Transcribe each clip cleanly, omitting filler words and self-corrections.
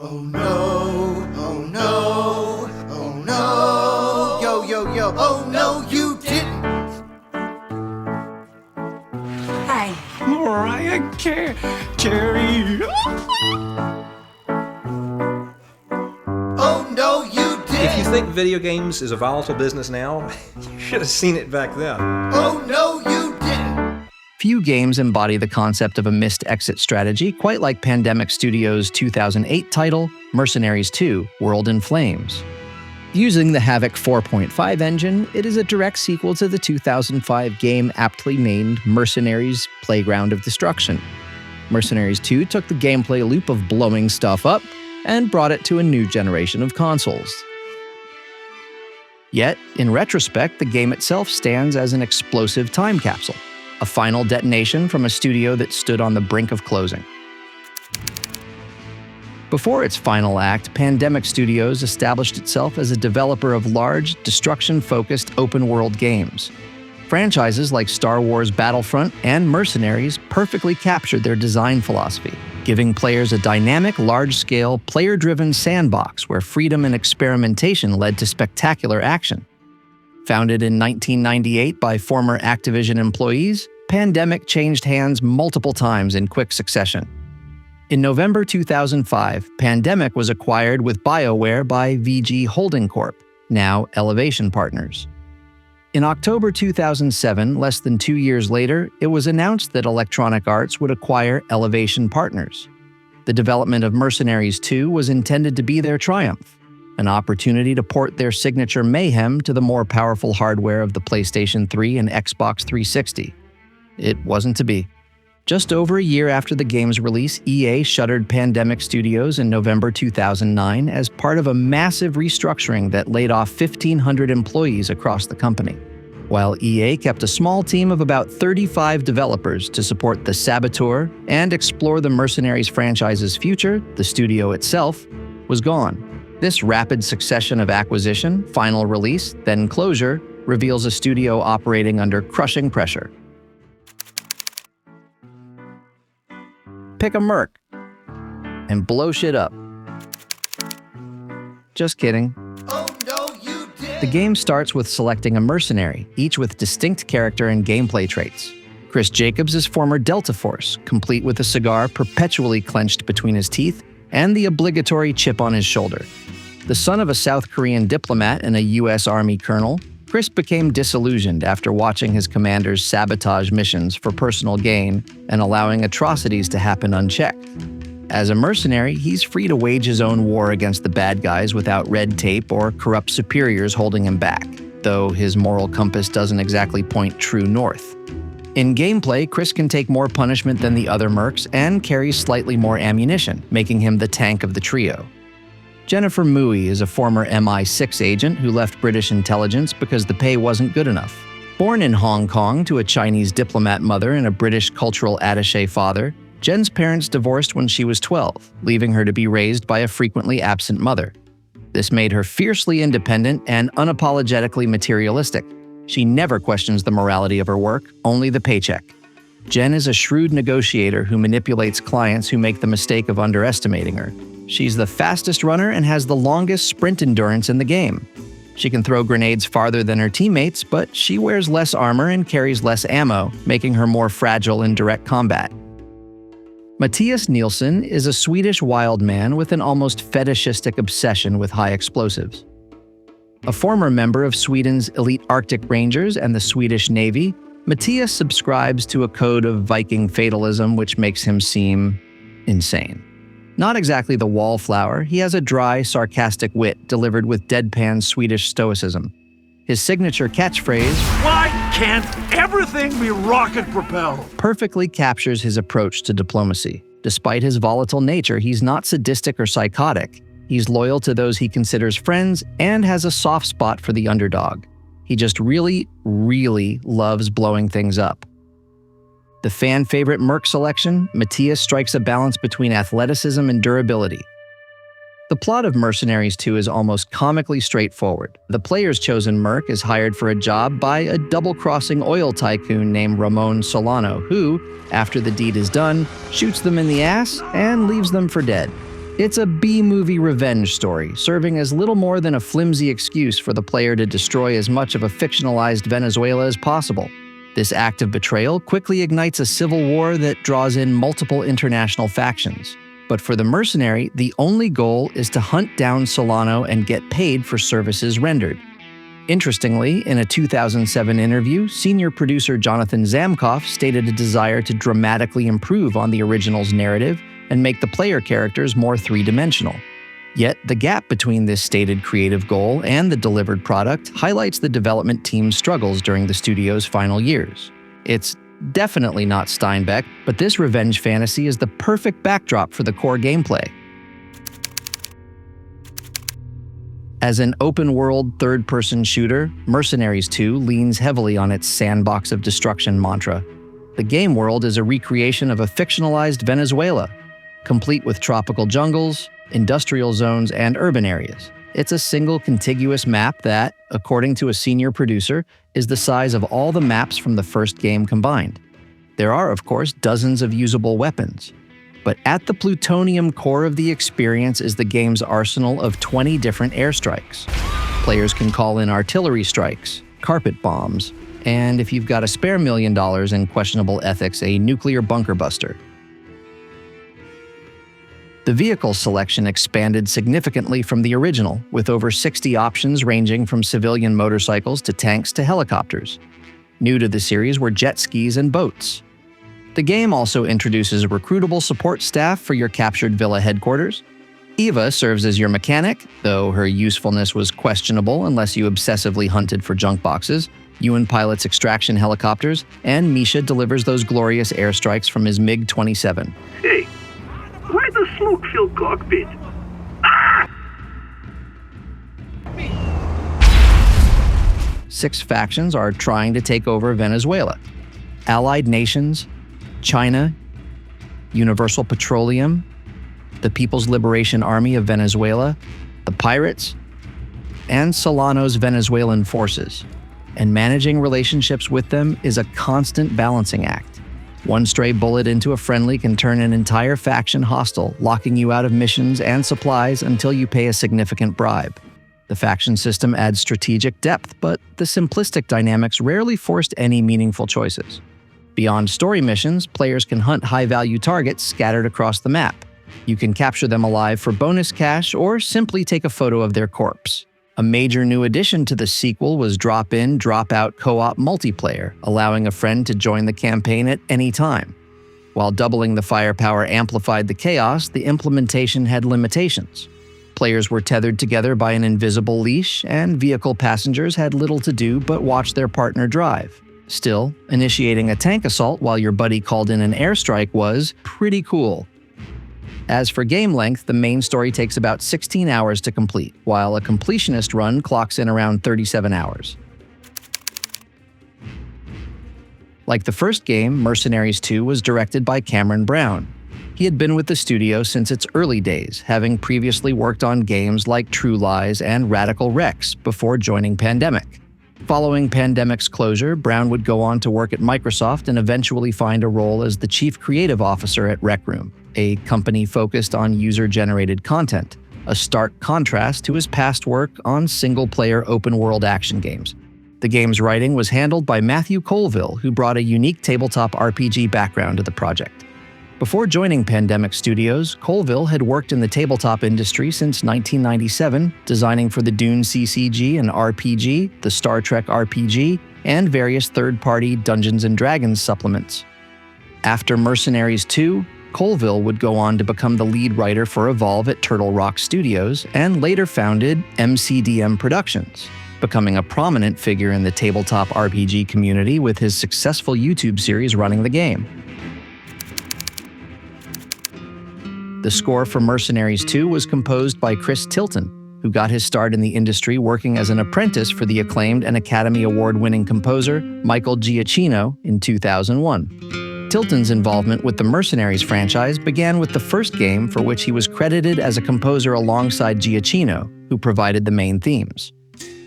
Oh no, oh no, oh no. Yo, yo, yo, oh no, you didn't. Hi. Mariah Carey. Oh no, you didn't. If you think video games is a volatile business now, you should have seen it back then. Oh no, you didn't. Few games embody the concept of a missed exit strategy quite like Pandemic Studios' 2008 title, Mercenaries 2: World in Flames. Using the Havok 4.5 engine, it is a direct sequel to the 2005 game aptly named Mercenaries: Playground of Destruction. Mercenaries 2 took the gameplay loop of blowing stuff up and brought it to a new generation of consoles. Yet, in retrospect, the game itself stands as an explosive time capsule, a final detonation from a studio that stood on the brink of closing. Before its final act, Pandemic Studios established itself as a developer of large, destruction-focused open-world games. Franchises like Star Wars Battlefront and Mercenaries perfectly captured their design philosophy, giving players a dynamic, large-scale, player-driven sandbox where freedom and experimentation led to spectacular action. Founded in 1998 by former Activision employees, Pandemic changed hands multiple times in quick succession. In November 2005, Pandemic was acquired with BioWare by VG Holding Corp., now Elevation Partners. In October 2007, less than 2 years later, it was announced that Electronic Arts would acquire Elevation Partners. The development of Mercenaries 2 was intended to be their triumph, an opportunity to port their signature mayhem to the more powerful hardware of the PlayStation 3 and Xbox 360. It wasn't to be. Just over a year after the game's release, EA shuttered Pandemic Studios in November 2009 as part of a massive restructuring that laid off 1,500 employees across the company. While EA kept a small team of about 35 developers to support the Saboteur and explore the Mercenaries franchise's future, the studio itself was gone. This rapid succession of acquisition, final release, then closure, reveals a studio operating under crushing pressure. Pick a merc and blow shit up. Just kidding. Oh no, you didn't. The game starts with selecting a mercenary, each with distinct character and gameplay traits. Chris Jacobs is former Delta Force, complete with a cigar perpetually clenched between his teeth and the obligatory chip on his shoulder. The son of a South Korean diplomat and a U.S. Army colonel, Chris became disillusioned after watching his commanders sabotage missions for personal gain and allowing atrocities to happen unchecked. As a mercenary, he's free to wage his own war against the bad guys without red tape or corrupt superiors holding him back, though his moral compass doesn't exactly point true north. In gameplay, Chris can take more punishment than the other mercs and carries slightly more ammunition, making him the tank of the trio. Jennifer Mui is a former MI6 agent who left British intelligence because the pay wasn't good enough. Born in Hong Kong to a Chinese diplomat mother and a British cultural attaché father, Jen's parents divorced when she was 12, leaving her to be raised by a frequently absent mother. This made her fiercely independent and unapologetically materialistic. She never questions the morality of her work, only the paycheck. Jen is a shrewd negotiator who manipulates clients who make the mistake of underestimating her. She's the fastest runner and has the longest sprint endurance in the game. She can throw grenades farther than her teammates, but she wears less armor and carries less ammo, making her more fragile in direct combat. Mattias Nilsson is a Swedish wild man with an almost fetishistic obsession with high explosives. A former member of Sweden's elite Arctic Rangers and the Swedish Navy, Mattias subscribes to a code of Viking fatalism which makes him seem insane. Not exactly the wallflower, he has a dry, sarcastic wit delivered with deadpan Swedish stoicism. His signature catchphrase, Why can't everything be rocket-propelled? perfectly captures his approach to diplomacy. Despite his volatile nature, he's not sadistic or psychotic. He's loyal to those he considers friends and has a soft spot for the underdog. He just really, really loves blowing things up. The fan-favorite merc selection, Mattias strikes a balance between athleticism and durability. The plot of Mercenaries 2 is almost comically straightforward. The player's chosen merc is hired for a job by a double-crossing oil tycoon named Ramon Solano, who, after the deed is done, shoots them in the ass and leaves them for dead. It's a B-movie revenge story, serving as little more than a flimsy excuse for the player to destroy as much of a fictionalized Venezuela as possible. This act of betrayal quickly ignites a civil war that draws in multiple international factions. But for the mercenary, the only goal is to hunt down Solano and get paid for services rendered. Interestingly, in a 2007 interview, senior producer Jonathan Zamkoff stated a desire to dramatically improve on the original's narrative and make the player characters more three-dimensional. Yet, the gap between this stated creative goal and the delivered product highlights the development team's struggles during the studio's final years. It's definitely not Steinbeck, but this revenge fantasy is the perfect backdrop for the core gameplay. As an open-world, third-person shooter, Mercenaries 2 leans heavily on its sandbox of destruction mantra. The game world is a recreation of a fictionalized Venezuela, complete with tropical jungles, industrial zones, and urban areas. It's a single contiguous map that, according to a senior producer, is the size of all the maps from the first game combined. There are, of course, dozens of usable weapons. But at the plutonium core of the experience is the game's arsenal of 20 different airstrikes. Players can call in artillery strikes, carpet bombs, and if you've got a spare $1 million in questionable ethics, a nuclear bunker buster. The vehicle selection expanded significantly from the original, with over 60 options ranging from civilian motorcycles to tanks to helicopters. New to the series were jet skis and boats. The game also introduces a recruitable support staff for your captured villa headquarters. Eva serves as your mechanic, though her usefulness was questionable unless you obsessively hunted for junk boxes. Ewan pilots extraction helicopters, and Misha delivers those glorious airstrikes from his MiG-27. Hey, why the smoke-filled cockpit? 6 factions are trying to take over Venezuela. Allied nations, China, Universal Petroleum, the People's Liberation Army of Venezuela, the Pirates, and Solano's Venezuelan forces. And managing relationships with them is a constant balancing act. One stray bullet into a friendly can turn an entire faction hostile, locking you out of missions and supplies until you pay a significant bribe. The faction system adds strategic depth, but the simplistic dynamics rarely forced any meaningful choices. Beyond story missions, players can hunt high-value targets scattered across the map. You can capture them alive for bonus cash or simply take a photo of their corpse. A major new addition to the sequel was drop-in, drop-out co-op multiplayer, allowing a friend to join the campaign at any time. While doubling the firepower amplified the chaos, the implementation had limitations. Players were tethered together by an invisible leash, and vehicle passengers had little to do but watch their partner drive. Still, initiating a tank assault while your buddy called in an airstrike was pretty cool. As for game length, the main story takes about 16 hours to complete, while a completionist run clocks in around 37 hours. Like the first game, Mercenaries 2 was directed by Cameron Brown. He had been with the studio since its early days, having previously worked on games like True Lies and Radical Rex before joining Pandemic. Following Pandemic's closure, Brown would go on to work at Microsoft and eventually find a role as the chief creative officer at Rec Room, a company focused on user-generated content, a stark contrast to his past work on single-player open-world action games. The game's writing was handled by Matthew Colville, who brought a unique tabletop RPG background to the project. Before joining Pandemic Studios, Colville had worked in the tabletop industry since 1997, designing for the Dune CCG and RPG, the Star Trek RPG, and various third-party Dungeons & Dragons supplements. After Mercenaries 2, Colville would go on to become the lead writer for Evolve at Turtle Rock Studios and later founded MCDM Productions, becoming a prominent figure in the tabletop RPG community with his successful YouTube series running the game. The score for Mercenaries 2 was composed by Chris Tilton, who got his start in the industry working as an apprentice for the acclaimed and Academy Award-winning composer Michael Giacchino in 2001. Tilton's involvement with the Mercenaries franchise began with the first game, for which he was credited as a composer alongside Giacchino, who provided the main themes.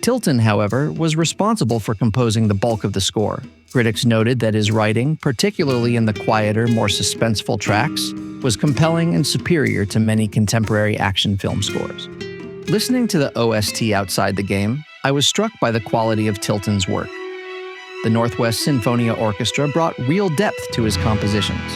Tilton, however, was responsible for composing the bulk of the score. Critics noted that his writing, particularly in the quieter, more suspenseful tracks, was compelling and superior to many contemporary action film scores. Listening to the OST outside the game, I was struck by the quality of Tilton's work. The Northwest Sinfonia Orchestra brought real depth to his compositions.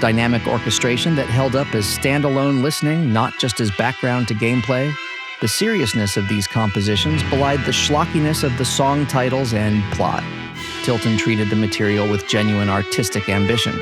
Dynamic orchestration that held up as standalone listening, not just as background to gameplay. The seriousness of these compositions belied the schlockiness of the song titles and plot. Tilton treated the material with genuine artistic ambition.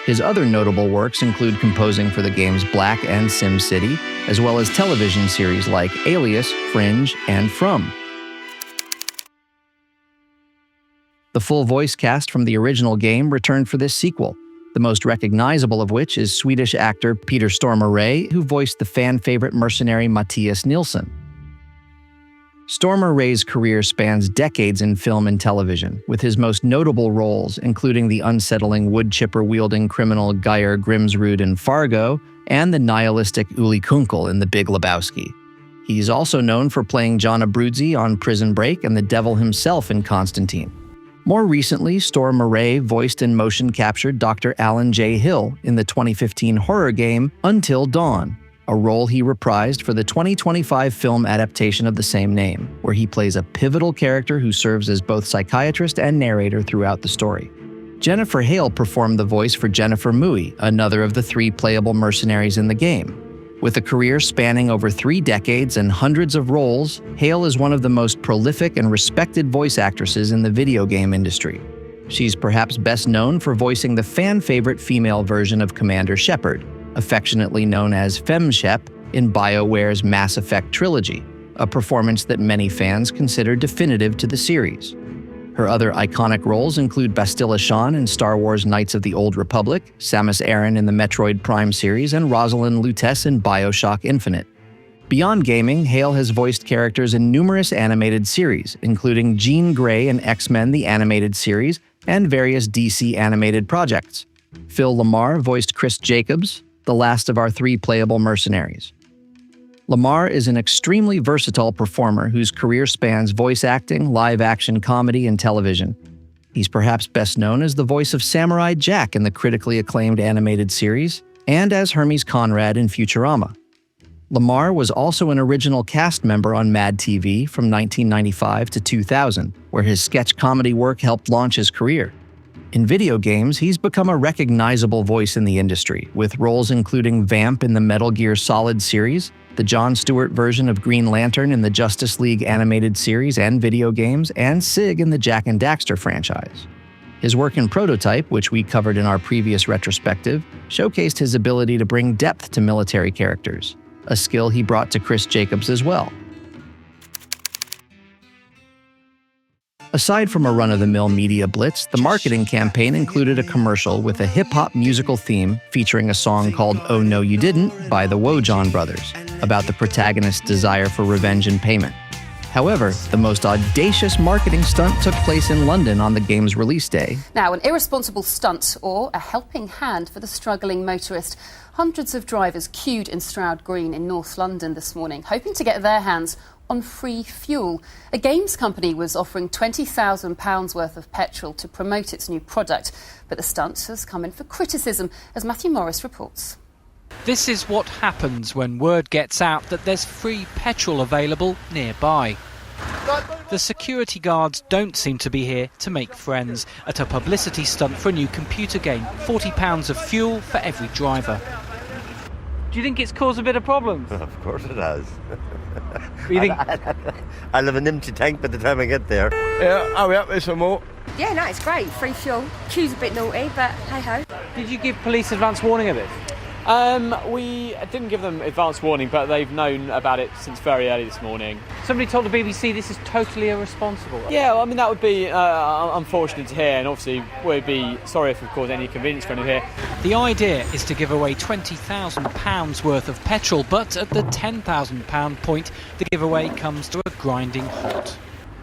His other notable works include composing for the games Black and SimCity, as well as television series like Alias, Fringe, and From. The full voice cast from the original game returned for this sequel, the most recognizable of which is Swedish actor Peter Stormare, who voiced the fan-favorite mercenary Mattias Nilsson. Stormare's career spans decades in film and television, with his most notable roles including the unsettling wood-chipper-wielding criminal Geir Grimsrud in Fargo and the nihilistic Uli Kunkel in The Big Lebowski. He's also known for playing John Abruzzi on Prison Break and the devil himself in Constantine. More recently, Stormare voiced and motion-captured Dr. Alan J. Hill in the 2015 horror game Until Dawn, a role he reprised for the 2025 film adaptation of the same name, where he plays a pivotal character who serves as both psychiatrist and narrator throughout the story. Jennifer Hale performed the voice for Jennifer Mui, another of the 3 playable mercenaries in the game. With a career spanning over 3 decades and hundreds of roles, Hale is one of the most prolific and respected voice actresses in the video game industry. She's perhaps best known for voicing the fan-favorite female version of Commander Shepard, affectionately known as FemShep in BioWare's Mass Effect trilogy, a performance that many fans consider definitive to the series. Her other iconic roles include Bastila Shan in Star Wars Knights of the Old Republic, Samus Aran in the Metroid Prime series, and Rosalind Lutece in BioShock Infinite. Beyond gaming, Hale has voiced characters in numerous animated series, including Jean Grey in X-Men the Animated Series and various DC animated projects. Phil Lamar voiced Chris Jacobs, the last of our 3 playable mercenaries. Lamar is an extremely versatile performer whose career spans voice acting, live-action comedy, and television. He's perhaps best known as the voice of Samurai Jack in the critically acclaimed animated series, and as Hermes Conrad in Futurama. Lamar was also an original cast member on Mad TV from 1995 to 2000, where his sketch comedy work helped launch his career. In video games, he's become a recognizable voice in the industry, with roles including Vamp in the Metal Gear Solid series, the Jon Stewart version of Green Lantern in the Justice League animated series and video games, and Sig in the Jak and Daxter franchise. His work in Prototype, which we covered in our previous retrospective, showcased his ability to bring depth to military characters, a skill he brought to Chris Jacobs as well. Aside from a run-of-the-mill media blitz, the marketing campaign included a commercial with a hip-hop musical theme featuring a song called Oh No You Didn't by the Wojan Brothers, about the protagonist's desire for revenge and payment. However, the most audacious marketing stunt took place in London on the game's release day. Now, an irresponsible stunt or a helping hand for the struggling motorist. Hundreds of drivers queued in Stroud Green in North London this morning, hoping to get their hands on free fuel. A games company was offering £20,000 worth of petrol to promote its new product, but the stunt has come in for criticism, as Matthew Morris reports. This is what happens when word gets out that there's free petrol available nearby. The security guards don't seem to be here to make friends at a publicity stunt for a new computer game. £40 of fuel for every driver. Do you think it's caused a bit of problems? Of course it has. You think... I'll have an empty tank by the time I get there. Yeah, oh yeah, there's some more. Yeah, no, it's great. Free fuel. Queue's a bit naughty, but hey-ho. Did you give police advance warning of this? We didn't give them advance warning, but they've known about it since very early this morning. Somebody told the BBC this is totally irresponsible. Yeah, well, I mean, that would be unfortunate to hear, and obviously we'd be sorry if we've caused any inconvenience for anyone here. The idea is to give away £20,000 worth of petrol, but at the £10,000 point, the giveaway comes to a grinding halt.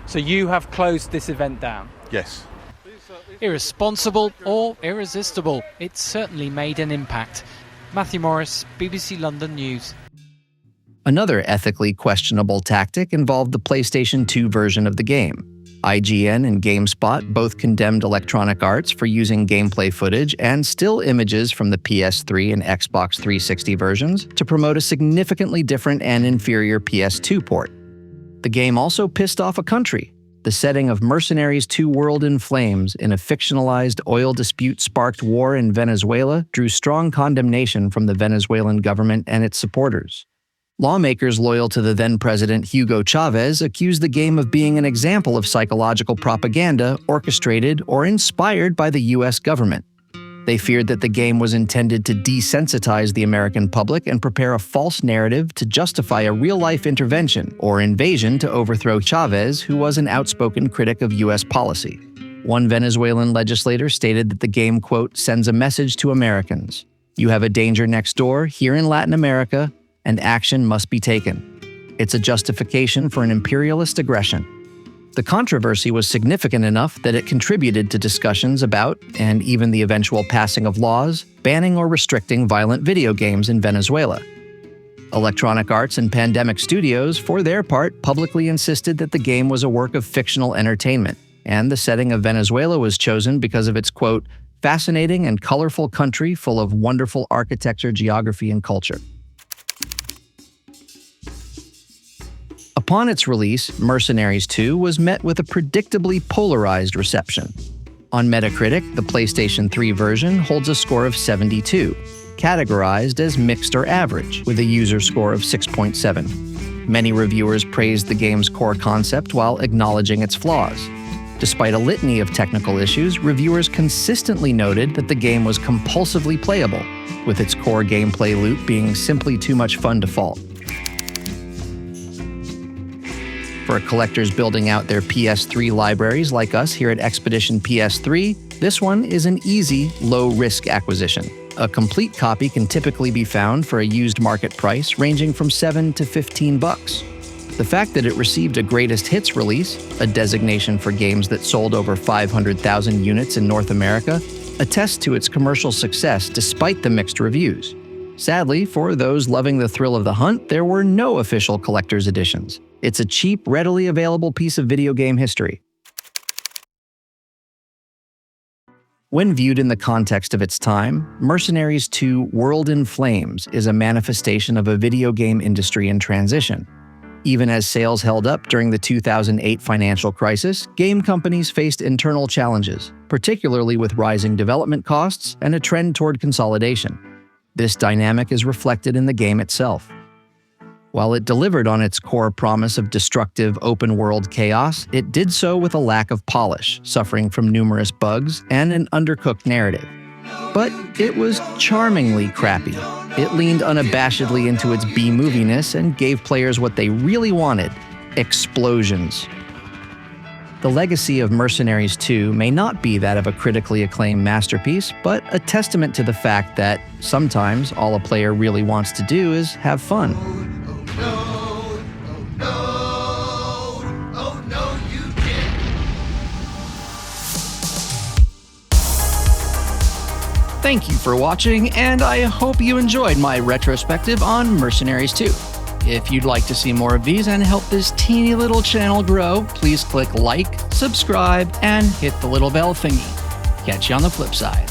So you have closed this event down? Yes. Irresponsible or irresistible, it certainly made an impact. Matthew Morris, BBC London News. Another ethically questionable tactic involved the PlayStation 2 version of the game. IGN and GameSpot both condemned Electronic Arts for using gameplay footage and still images from the PS3 and Xbox 360 versions to promote a significantly different and inferior PS2 port. The game also pissed off a country. The setting of Mercenaries 2 World in Flames in a fictionalized oil dispute-sparked war in Venezuela drew strong condemnation from the Venezuelan government and its supporters. Lawmakers loyal to the then-president Hugo Chavez accused the game of being an example of psychological propaganda orchestrated or inspired by the U.S. government. They feared that the game was intended to desensitize the American public and prepare a false narrative to justify a real-life intervention or invasion to overthrow Chavez, who was an outspoken critic of U.S. policy. One Venezuelan legislator stated that the game, quote, sends a message to Americans. You have a danger next door, here in Latin America, and action must be taken. It's a justification for an imperialist aggression. The controversy was significant enough that it contributed to discussions about, and even the eventual passing of laws, banning or restricting violent video games in Venezuela. Electronic Arts and Pandemic Studios, for their part, publicly insisted that the game was a work of fictional entertainment, and the setting of Venezuela was chosen because of its, quote, fascinating and colorful country full of wonderful architecture, geography, and culture. Upon its release, Mercenaries 2 was met with a predictably polarized reception. On Metacritic, the PlayStation 3 version holds a score of 72, categorized as mixed or average, with a user score of 6.7. Many reviewers praised the game's core concept while acknowledging its flaws. Despite a litany of technical issues, reviewers consistently noted that the game was compulsively playable, with its core gameplay loop being simply too much fun to fault. For collectors building out their PS3 libraries like us here at Expedition PS3, this one is an easy, low-risk acquisition. A complete copy can typically be found for a used market price ranging from $7 to $15. The fact that it received a Greatest Hits release, a designation for games that sold over 500,000 units in North America, attests to its commercial success despite the mixed reviews. Sadly, for those loving the thrill of the hunt, there were no official collector's editions. It's a cheap, readily available piece of video game history. When viewed in the context of its time, Mercenaries 2 World in Flames is a manifestation of a video game industry in transition. Even as sales held up during the 2008 financial crisis, game companies faced internal challenges, particularly with rising development costs and a trend toward consolidation. This dynamic is reflected in the game itself. While it delivered on its core promise of destructive open-world chaos, it did so with a lack of polish, suffering from numerous bugs and an undercooked narrative. But it was charmingly crappy. It leaned unabashedly into its B-moviness and gave players what they really wanted: explosions. The legacy of Mercenaries 2 may not be that of a critically acclaimed masterpiece, but a testament to the fact that sometimes all a player really wants to do is have fun. Thank you for watching, and I hope you enjoyed my retrospective on Mercenaries 2. If you'd like to see more of these and help this teeny little channel grow, please click like, subscribe, and hit the little bell thingy. Catch you on the flip side.